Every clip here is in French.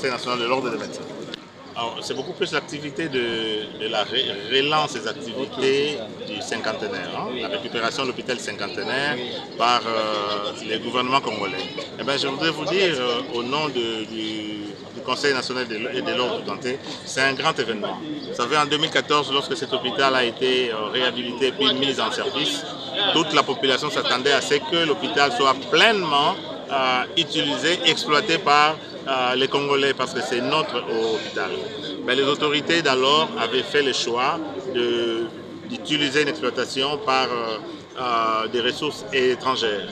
Conseil national de l'ordre des médecins. C'est beaucoup plus l'activité de la relance des activités du cinquantenaire, hein, la récupération de l'hôpital cinquantenaire par les gouvernements congolais. Eh bien, je voudrais vous dire, au nom du Conseil national de l'ordre du santé, c'est un grand événement. Vous savez, en 2014, lorsque cet hôpital a été réhabilité puis mis en service, toute la population s'attendait à ce que l'hôpital soit pleinement utilisé, exploité par les Congolais parce que c'est notre hôpital. Mais les autorités d'alors avaient fait le choix d'utiliser une exploitation par des ressources étrangères.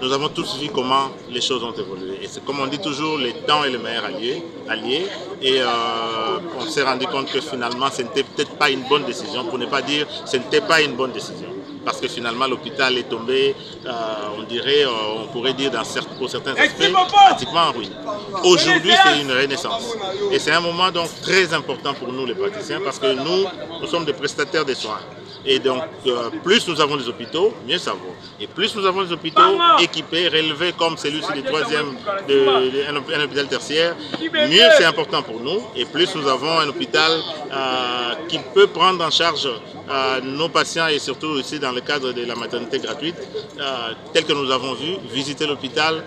Nous avons tous vu comment les choses ont évolué. Et c'est comme on dit toujours, le temps est le meilleur allié. Et on s'est rendu compte que finalement, ce n'était peut-être pas une bonne décision, pour ne pas dire ce n'était pas une bonne décision. Parce que finalement, l'hôpital est tombé, on pourrait dire pour certains aspects, pratiquement en ruine. Aujourd'hui, c'est une renaissance. Et c'est un moment donc très important pour nous, les praticiens, parce que nous sommes des prestataires de soins. Et donc, plus nous avons des hôpitaux, mieux ça vaut. Et plus nous avons des hôpitaux équipés, relevés comme celui-ci du troisième, un hôpital tertiaire, mieux c'est important pour nous. Et plus nous avons un hôpital qui peut prendre en charge nos patients et surtout aussi dans le cadre de la maternité gratuite, tel que nous avons vu, visiter l'hôpital,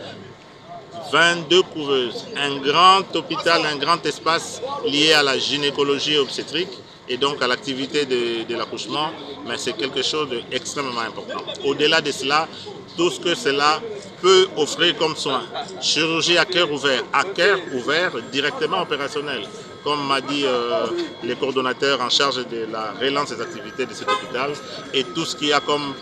22 couveuses, un grand hôpital, un grand espace lié à la gynécologie obstétrique et donc à l'activité de l'accouchement, mais c'est quelque chose d'extrêmement important. Au-delà de cela, tout ce que cela peut offrir comme soins, chirurgie à cœur ouvert directement opérationnel, comme m'a dit le coordonnateur en charge de la relance des activités de cet hôpital, et tout ce qu'il y a comme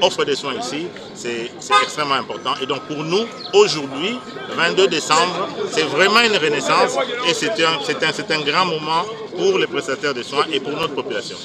offre de soins ici, c'est extrêmement important. Et donc pour nous, aujourd'hui, 22 décembre, c'est vraiment une renaissance et c'est un grand moment pour les prestataires de soins et pour notre population.